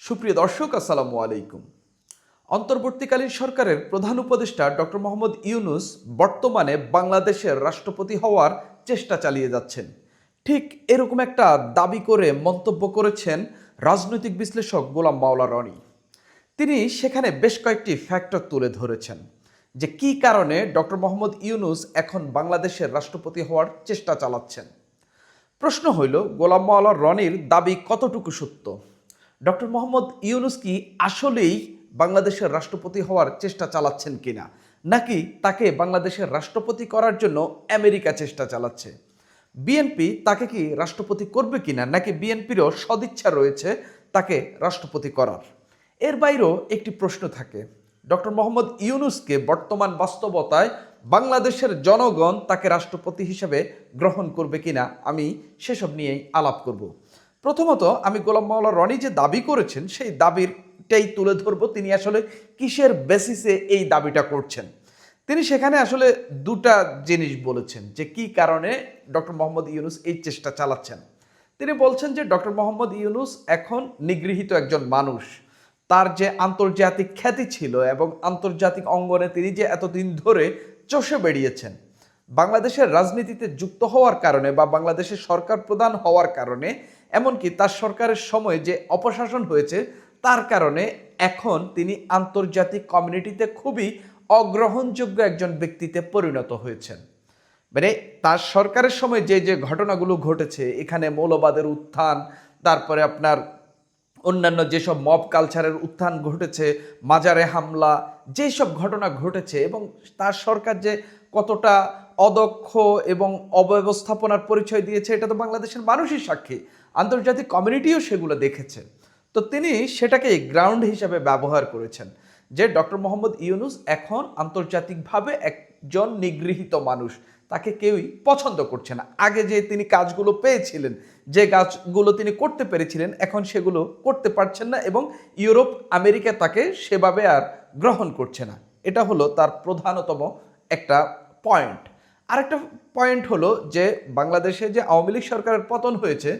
সুপ্রিয় দর্শক, আসসালামু আলাইকুম। অন্তর্বর্তীকালীন সরকারের প্রধান উপদেষ্টা ডক্টর মোহাম্মদ ইউনূস বর্তমানে বাংলাদেশের রাষ্ট্রপতি হওয়ার চেষ্টা চালিয়ে যাচ্ছেন। ঠিক এরকম একটা দাবি করে মন্তব্য করেছেন রাজনৈতিক বিশ্লেষক গোলাম মাওলা রনি। তিনি সেখানে বেশ কয়েকটি ফ্যাক্টর তুলে ধরেছেন যে কী কারণে ডক্টর মোহাম্মদ ইউনূস এখন বাংলাদেশের রাষ্ট্রপতি হওয়ার চেষ্টা চালাচ্ছেন। প্রশ্ন হইল, গোলাম মাওলা রনির দাবি কতটুকু সত্য? ডক্টর মোহাম্মদ ইউনূস কি আসলেই বাংলাদেশের রাষ্ট্রপতি হওয়ার চেষ্টা চালাচ্ছেন কিনা, নাকি তাকে বাংলাদেশের রাষ্ট্রপতি করার জন্য আমেরিকা চেষ্টা চালাচ্ছে? বিএনপি তাকে কি রাষ্ট্রপতি করবে কিনা, নাকি বিএনপিরও সদিচ্ছা রয়েছে তাকে রাষ্ট্রপতি করার? এর বাইরেও একটি প্রশ্ন থাকে, ডক্টর মোহাম্মদ ইউনূসকে বর্তমান বাস্তবতায় বাংলাদেশের জনগণ তাকে রাষ্ট্রপতি হিসেবে গ্রহণ করবে কিনা, আমি সেসব নিয়েই আলাপ করব। প্রথমত, আমি গোলাম মাওলা রনি যে দাবি করেছেন সেই দাবিটাই তুলে ধরবো, তিনি আসলে কিসের বেসিসে এই দাবিটা করছেন। তিনি সেখানে আসলে দুটা জিনিস বলেছেন যে কি কারণে ডক্টর মোহাম্মদ ইউনূস এই চেষ্টা চালাচ্ছেন। তিনি বলছেন যে ডক্টর মোহাম্মদ ইউনূস এখন নিগৃহীত একজন মানুষ। তার যে আন্তর্জাতিক খ্যাতি ছিল এবং আন্তর্জাতিক অঙ্গনে তিনি যে এতদিন ধরে চষে বেরিয়েছেন, বাংলাদেশের রাজনীতিতে যুক্ত হওয়ার কারণে বা বাংলাদেশের সরকার প্রধান হওয়ার কারণে, এমনকি তার সরকারের সময় যে অপশাসন হয়েছে তার কারণে এখন তিনি আন্তর্জাতিক কমিউনিটিতে খুবই অগ্রহণযোগ্য একজন ব্যক্তিতে পরিণত হয়েছেন। মানে তার সরকারের সময় যে যে ঘটনাগুলো ঘটেছে, এখানে মৌলবাদের উত্থান, তারপরে আপনার অন্যান্য যেসব মব কালচারের উত্থান ঘটেছে, মাজারে হামলা, যেসব ঘটনা ঘটেছে, এবং তার সরকার যে কতটা অদক্ষ এবং অব্যবস্থাপনার পরিচয় দিয়েছে, এটা তো বাংলাদেশের মানুষই সাক্ষী, আন্তর্জাতিক কমিউনিটিও সেগুলো দেখেছে। তো তিনি সেটাকে গ্রাউন্ড হিসাবে ব্যবহার করেছেন যে ডক্টর মোহাম্মদ ইউনূস এখন আন্তর্জাতিকভাবে একজন নিগৃহীত মানুষ, তাকে কেউই পছন্দ করছে না। আগে যে তিনি কাজগুলো পেয়েছিলেন, যে কাজগুলো তিনি করতে পেরেছিলেন, এখন সেগুলো করতে পারছেন না এবং ইউরোপ আমেরিকা তাকে সেভাবে আর গ্রহণ করছে না। এটা হলো তার প্রধানতম একটা পয়েন্ট। আরেকটা পয়েন্ট হলো যে বাংলাদেশে যে আওয়ামী লীগ সরকারের পতন হয়েছে,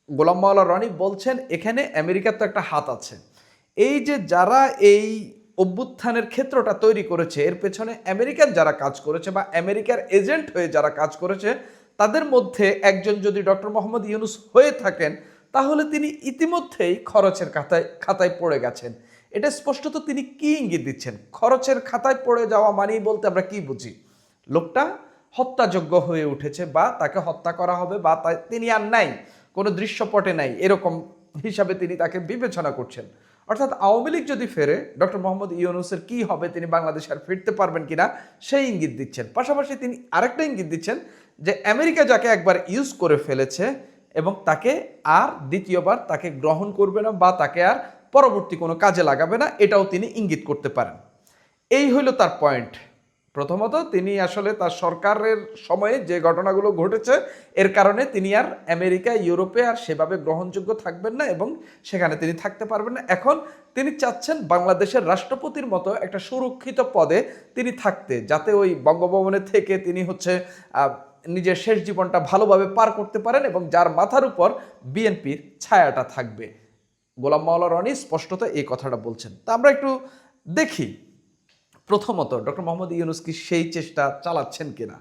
গোলাম মাওলা রনি বলছেন এখানে আমেরিকার তো একটা হাত আছে। এই যে যারা এই অভ্যুত্থানের ক্ষেত্রটা তৈরি করেছে, এর পেছনে আমেরিকান যারা কাজ করেছে বা আমেরিকার এজেন্ট হয়ে যারা কাজ করেছে, তাদের মধ্যে একজন যদি ডক্টর মোহাম্মদ ইউনূস হয়ে থাকেন, তাহলে তিনি ইতিমধ্যেই খরচের খাতায় পড়ে গেছেন। এটা স্পষ্টত তিনি কি ইঙ্গিত দিচ্ছেন? খরচের খাতায় পড়ে যাওয়া মানেই বলতে আমরা কি বুঝি? লোকটা হত্যাযোগ্য হয়ে উঠেছে বা তাকে হত্যা করা হবে বা তিনি আর নাই, কোনো দৃশ্যপটে নাই, এরকম হিসাবে তিনি তাকে বিবেচনা করছেন। অর্থাৎ আওয়ামী লীগ যদি ফেরে, ডক্টর মোহাম্মদ ইউনূসের কি হবে, তিনি বাংলাদেশে আর ফিরতে পারবেন কিনা, সেই ইঙ্গিত দিচ্ছেন। পাশাপাশি তিনি আরেকটা ইঙ্গিত দিচ্ছেন যে আমেরিকা যাকে একবার ইউজ করে ফেলেছে এবং তাকে আর দ্বিতীয়বার তাকে গ্রহণ করবে না বা তাকে আর পরবর্তী কোনো কাজে লাগাবে না, এটাও তিনি ইঙ্গিত করতে পারেন। এই হইল তার পয়েন্ট। প্রথমত, তিনি আসলে তার সরকারের সময়ে যে ঘটনাগুলো ঘটেছে এর কারণে তিনি আর আমেরিকা ইউরোপে আর সেভাবে গ্রহণযোগ্য থাকবেন না এবং সেখানে তিনি থাকতে পারবেন না। এখন তিনি চাচ্ছেন বাংলাদেশের রাষ্ট্রপতির মতো একটা সুরক্ষিত পদে তিনি থাকতে, যাতে ওই বঙ্গভবনে থেকে তিনি নিজের শেষ জীবনটা ভালোভাবে পার করতে পারেন এবং যার মাথার উপর বিএনপির ছায়াটা থাকবে। গোলাম মাওলা রনি স্পষ্টত এই কথাটা বলছেন। তা আমরা একটু দেখি প্রথমত ডক্টর মোহাম্মদ ইউনূস কি সেই চেষ্টা চালাচ্ছেন কিনা।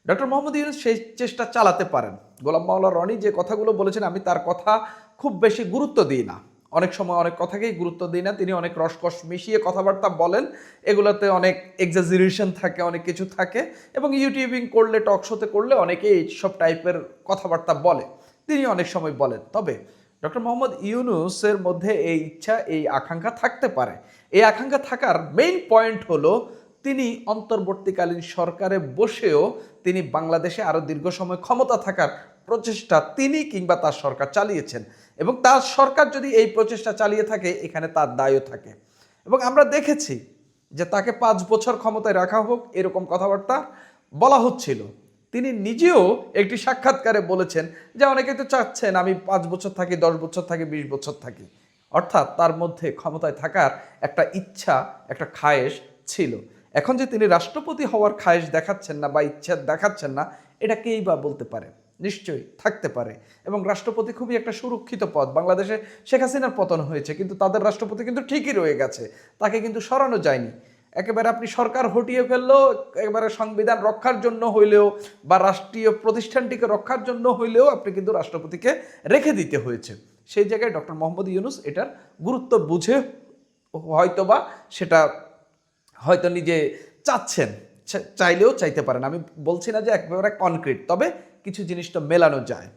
ডক্টর মোহাম্মদ ইউনূস সেই চেষ্টা চালাতে পারেন। গোলাম মাওলা রনি যে কথাগুলো বলেছেন, আমি তার কথা খুব বেশি গুরুত্ব দিই না, অনেক সময় অনেক কথাকেই গুরুত্ব দিই না। তিনি অনেক রসকস মিশিয়ে কথাবার্তা বলেন, এগুলোতে অনেক এক্সাজারেশন থাকে, অনেক কিছু থাকে, এবং ইউটিউবিং করলে, টক শোতে করলে অনেকে এইসব টাইপের কথাবার্তা বলে, তিনি অনেক সময় বলেন। তবে ডক্টর মোহাম্মদ ইউনূসের মধ্যে এই ইচ্ছা, এই আকাঙ্ক্ষা থাকতে পারে। এই আকাঙ্ক্ষা থাকার মেইন পয়েন্ট হলো তিনি অন্তর্বর্তীকালীন সরকারে বসেও তিনি বাংলাদেশে আরও দীর্ঘ সময় ক্ষমতা থাকার প্রচেষ্টা তিনি কিংবা তার সরকার চালিয়েছেন, এবং তার সরকার যদি এই প্রচেষ্টা চালিয়ে থাকে, এখানে তার দায়ও থাকে। এবং আমরা দেখেছি যে তাকে 5 বছর ক্ষমতায় রাখা হোক, এরকম কথাবার্তা বলা হচ্ছিল। তিনি নিজেও একটি সাক্ষাৎকারে বলেছেন যে অনেকে তো চাচ্ছেন আমি 5 বছর থাকি, 10 বছর থাকি, 20 বছর থাকি। অর্থাৎ তার মধ্যে ক্ষমতায় থাকার একটা ইচ্ছা, একটা খায়েশ ছিল। এখন যে তিনি রাষ্ট্রপতি হওয়ার খায়েশ দেখাচ্ছেন না বা ইচ্ছা দেখাচ্ছেন না, এটা কেই বা বলতে পারে? নিশ্চয়ই থাকতে পারে, এবং রাষ্ট্রপতি খুবই একটা সুরক্ষিত পদ। বাংলাদেশে শেখ হাসিনার পতন হয়েছে, কিন্তু তাদের রাষ্ট্রপতি কিন্তু ঠিকই রয়ে গেছে, তাকে কিন্তু সরানো যায়নি। একেবারে আপনি সরকার হটিয়ে ফেললেও একেবারে সংবিধান রক্ষার জন্য হইলেও বা রাষ্ট্রীয় প্রতিষ্ঠানটিকে রক্ষার জন্য হইলেও আপনি কিন্তু রাষ্ট্রপতিকে রেখে দিতে হয়েছে। সেই জায়গায় ডক্টর মোহাম্মদ ইউনূস এটার গুরুত্ব বুঝে হয়তোবা সেটা হয়তো নিজে চাচ্ছেন, চাইলেও চাইতে পারেন। আমি বলছি না যে একেবারে কনক্রিট, তবে কিছু জিনিস তো মেলানো যায়।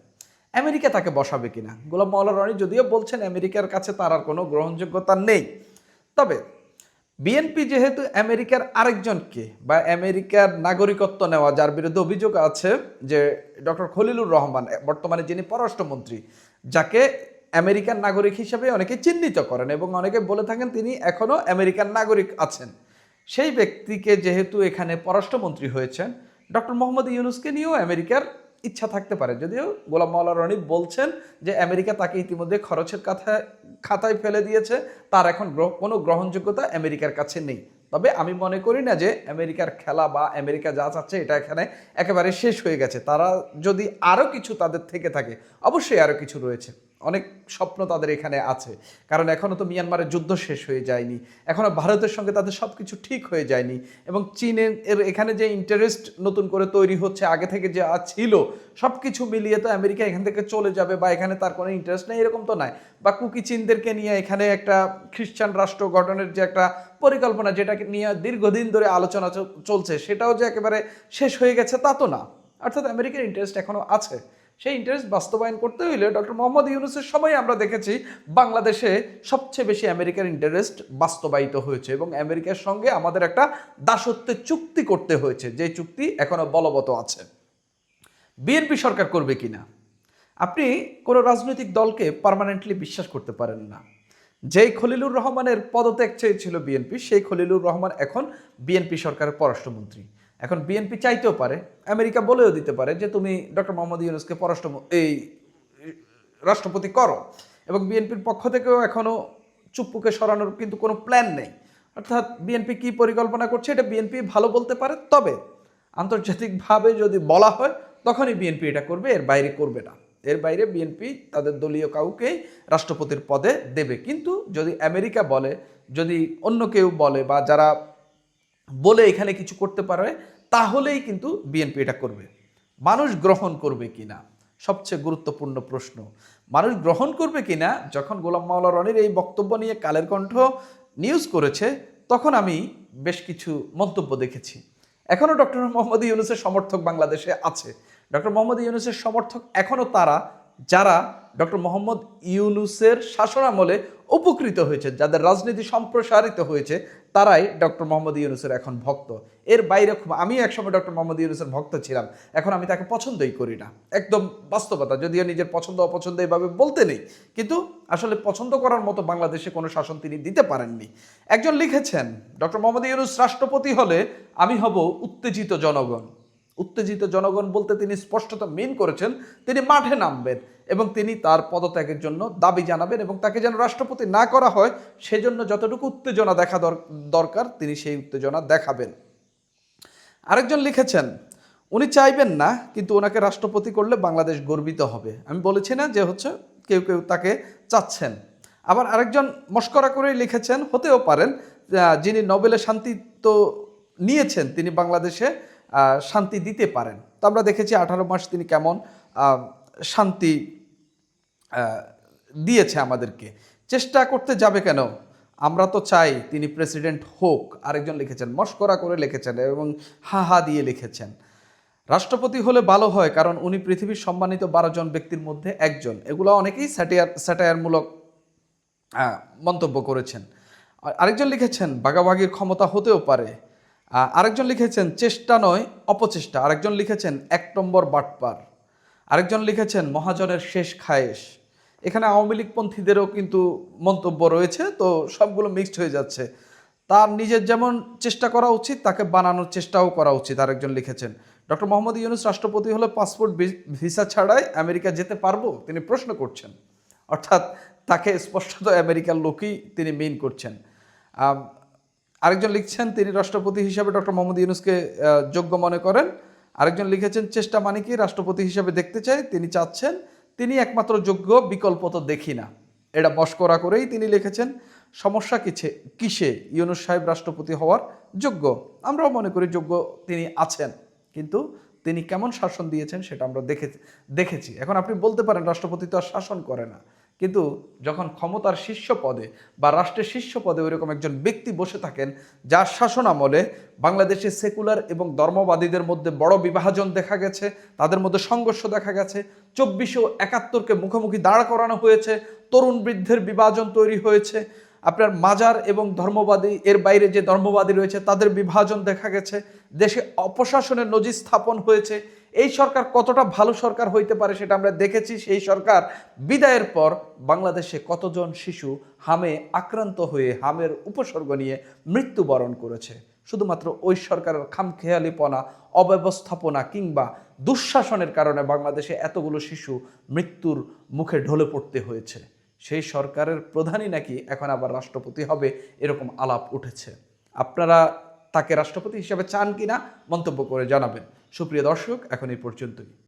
আমেরিকা তাকে বসাবে কিনা, গোলাম মাওলা রনি যদিও বলছেন আমেরিকার কাছে তার আর কোনো গ্রহণযোগ্যতা নেই, তবে বিএনপি যেহেতু আমেরিকার আরেকজনকে বা আমেরিকার নাগরিকত্ব নেওয়া, যার বিরুদ্ধে অভিযোগ আছে যে ডক্টর খলিলুর রহমান বর্তমানে যিনি পররাষ্ট্রমন্ত্রী, যাকে আমেরিকান নাগরিক হিসেবে অনেকে চিহ্নিত করেন এবং অনেকে বলে থাকেন তিনি এখনও আমেরিকান নাগরিক আছেন, সেই ব্যক্তিকে যেহেতু এখানে পররাষ্ট্রমন্ত্রী হয়েছেন, ডক্টর মোহাম্মদ ইউনূসকে নিয়েও আমেরিকার ইচ্ছা থাকতে পারে। যদিও গোলাম মাওলা রনি বলছেন যে আমেরিকা তাকে ইতিমধ্যে খরচের খাতায় ফেলে দিয়েছে, তার এখন কোনো গ্রহণযোগ্যতা আমেরিকার কাছে নেই। তবে আমি মনে করি না যে আমেরিকার খেলা বা আমেরিকা যা চাচ্ছে এটা এখানে একেবারে শেষ হয়ে গেছে। তারা যদি আরও কিছু তাদের থেকে থাকে, অবশ্যই আরও কিছু রয়েছে, অনেক স্বপ্ন তাদের এখানে আছে, কারণ এখনও তো মিয়ানমারের যুদ্ধ শেষ হয়ে যায়নি, এখনও ভারতের সঙ্গে তাদের সব কিছু ঠিক হয়ে যায়নি, এবং চীনের এখানে যে ইন্টারেস্ট নতুন করে তৈরি হচ্ছে আগে থেকে যে ছিল, সব কিছু মিলিয়ে তো আমেরিকা এখান থেকে চলে যাবে বা এখানে তার কোনো ইন্টারেস্ট নেই এরকম তো নয়। বা কুকি চীনদেরকে নিয়ে এখানে একটা খ্রিস্টান রাষ্ট্র গঠনের যে একটা পরিকল্পনা, যেটাকে নিয়ে দীর্ঘদিন ধরে আলোচনা চলছে, সেটাও যে একেবারে শেষ হয়ে গেছে তা তো না। অর্থাৎ আমেরিকার ইন্টারেস্ট এখনও আছে, সেই ইন্টারেস্ট বাস্তবায়ন করতে হইলে ডক্টর মোহাম্মদ ইউনূসের সময় আমরা দেখেছি বাংলাদেশে সবচেয়ে বেশি আমেরিকার ইন্টারেস্ট বাস্তবায়িত হয়েছে, এবং আমেরিকার সঙ্গে আমাদের একটা দাসত্বের চুক্তি করতে হয়েছে, যে চুক্তি এখনো বলবৎ আছে। বিএনপি সরকার করবে কিনা, আপনি কোনো রাজনৈতিক দলকে পার্মানেন্টলি বিশ্বাস করতে পারেন না। যেই খলিলুর রহমানের পদত্যাগ চেয়েছিল বিএনপি, সেই খলিলুর রহমান এখন বিএনপি সরকারের পররাষ্ট্রমন্ত্রী। এখন বিএনপি চাইতেও পারে, আমেরিকা বলেও দিতে পারে যে তুমি ডক্টর মোহাম্মদ ইউনূসকে রাষ্ট্রপতি করো, এবং বিএনপির পক্ষ থেকেও এখনও চুপ্পুকে সরানোর কিন্তু কোনো প্ল্যান নেই। অর্থাৎ বিএনপি কি পরিকল্পনা করছে এটা বিএনপি ভালো বলতে পারে, তবে আন্তর্জাতিকভাবে যদি বলা হয় তখনই বিএনপি এটা করবে, এর বাইরে করবে না। এর বাইরে বিএনপি তাদের দলীয় কাউকেই রাষ্ট্রপতির পদে দেবে। কিন্তু যদি আমেরিকা বলে, যদি অন্য কেউ বলে, বা যারা বলে এখানে কিছু করতে পারে, তাহলেই কিন্তু বিএনপি এটা করবে। মানুষ গ্রহণ করবে কিনা সবচেয়ে গুরুত্বপূর্ণ প্রশ্ন। মানুষ গ্রহণ করবে কিনা, যখন গোলাম মাওলা রনির এই বক্তব্য নিয়ে কালের কণ্ঠ নিউজ করেছে, তখন আমি বেশ কিছু মন্তব্য দেখেছি। এখনও ডক্টর মোহাম্মদ ইউনূসের সমর্থক বাংলাদেশে আছে। ডক্টর মোহাম্মদ ইউনূসের সমর্থক এখনও তারা যারা ডক্টর মোহাম্মদ ইউনূসের শাসনামলে উপকৃত হয়েছে, যাদের রাজনীতি সম্প্রসারিত হয়েছে, তারাই ডক্টর মোহাম্মদ ইউনূসের এখন ভক্ত। এর বাইরে আমি একসময় ডক্টর মোহাম্মদ ইউনূসের ভক্ত ছিলাম, এখন আমি তাকে পছন্দই করি না, একদম বাস্তবতা। যদিও নিজের পছন্দ অপছন্দ এইভাবে বলতে নেই, কিন্তু আসলে পছন্দ করার মতো বাংলাদেশে কোনো শাসন তিনি দিতে পারেননি। একজন লিখেছেন, ডক্টর মোহাম্মদ ইউনূস রাষ্ট্রপতি হলে আমি হব উত্তেজিত জনগণ। উত্তেজিত জনগণ বলতে তিনি স্পষ্টত মিন করেছেন তিনি মাঠে নামবেন এবং তিনি তার পদত্যাগের জন্য দাবি জানাবেন, এবং তাকে যেন রাষ্ট্রপতি না করা হয় সেজন্য যতটুকু উত্তেজনা দেখা দরকার তিনি সেই উত্তেজনা দেখাবেন। আরেকজন লিখেছেন, উনি চাইবেন না, কিন্তু ওনাকে রাষ্ট্রপতি করলে বাংলাদেশ গর্বিত হবে। আমি বলেছি না যে কেউ কেউ তাকে চাচ্ছেন। আবার আরেকজন মস্করা করেই লিখেছেন, হতেও পারেন যিনি নোবেলের শান্তি তো নিয়েছেন তিনি বাংলাদেশে শান্তি দিতে পারেন। তো আমরা দেখেছি 18 মাস তিনি কেমন শান্তি দিয়েছে আমাদেরকে। চেষ্টা করতে যাবে কেন, আমরা তো চাই তিনি প্রেসিডেন্ট হোক। আরেকজন লিখেছেন, মস্করা করে লিখেছেন এবং হা হা দিয়ে লিখেছেন, রাষ্ট্রপতি হলে ভালো হয়, কারণ উনি পৃথিবীর সম্মানিত 12 জন ব্যক্তির মধ্যে একজন। এগুলো অনেকেই স্যাটায়ারমূলক মন্তব্য করেছেন। আরেকজন লিখেছেন, ভাগাভাগির ক্ষমতা হতেও পারে। আরেকজন লিখেছেন, চেষ্টা নয় অপচেষ্টা। আরেকজন লিখেছেন, 1 নম্বর বাটপার। আরেকজন লিখেছেন, মহাজনের শেষ খায়েশ। এখানে আওয়ামী লীগপন্থীদেরও কিন্তু মন্তব্য রয়েছে, তো সবগুলো মিক্সড হয়ে যাচ্ছে। তার নিজের যেমন চেষ্টা করা উচিত, তাকে বানানোর চেষ্টাও করা উচিত। আরেকজন লিখেছেন, ডক্টর মোহাম্মদ ইউনূস রাষ্ট্রপতি হলে পাসপোর্ট ভিসা ছাড়াই আমেরিকা যেতে পারবো, তিনি প্রশ্ন করছেন। অর্থাৎ তাকে স্পষ্টত আমেরিকার লোকই তিনি মেইন করছেন। আরেকজন লিখছেন, তিনি রাষ্ট্রপতি হিসাবে ডক্টর মোহাম্মদ ইউনূসকে যোগ্য মনে করেন। আরেকজন লিখেছেন চেষ্টা মানে কি রাষ্ট্রপতি হিসেবে দেখতে চাই, তিনি চাচ্ছেন তিনি একমাত্র যোগ্য, বিকল্প তো দেখি না। এটা মশকরা করেই তিনি লিখেছেন। সমস্যা কিসে ইউনূস সাহেব রাষ্ট্রপতি হওয়ার যোগ্য? আমরাও মনে করি যোগ্য তিনি আছেন, কিন্তু তিনি কেমন শাসন দিয়েছেন সেটা আমরা দেখেছি। এখন আপনি বলতে পারেন রাষ্ট্রপতি তো আর শাসন করে না, কিন্তু যখন ক্ষমতার শীর্ষ পদে বা রাষ্ট্রের শীর্ষ পদে ওইরকম একজন ব্যক্তি বসে থাকেন যার শাসন আমলে বাংলাদেশে সেকুলার এবং ধর্মবাদীদের মধ্যে বড় বিভাজন দেখা গেছে, তাদের মধ্যে সংঘর্ষ দেখা গেছে, ২৪৭১কে মুখোমুখি দাঁড় করানো হয়েছে, তরুণ বৃদ্ধের বিভাজন তৈরি হয়েছে, আপনার মাজার এবং ধর্মবাদী এর বাইরে যে ধর্মবাদী রয়েছে তাদের বিভাজন দেখা গেছে, দেশে অপশাসনের নজির স্থাপন হয়েছে। এই সরকার কতটা ভালো সরকার হইতে পারে সেটা আমরা দেখেছি। সেই সরকার বিদায়ের পর বাংলাদেশে কতজন শিশু হামে আক্রান্ত হয়ে হামের উপসর্গ নিয়ে মৃত্যুবরণ করেছে, শুধুমাত্র ওই সরকারের খামখেয়ালিপনা, অব্যবস্থাপনা কিংবা দুঃশাসনের কারণে বাংলাদেশে এতগুলো শিশু মৃত্যুর মুখে ঢলে পড়তে হয়েছে। সেই সরকারের প্রধানই নাকি এখন আবার রাষ্ট্রপতি হবে, এরকম আলাপ উঠেছে। আপনারা তাকে রাষ্ট্রপতি হিসেবে চান কিনা মন্তব্য করে জানাবেন। সুপ্রিয় দর্শক, এখন এই পর্যন্তই।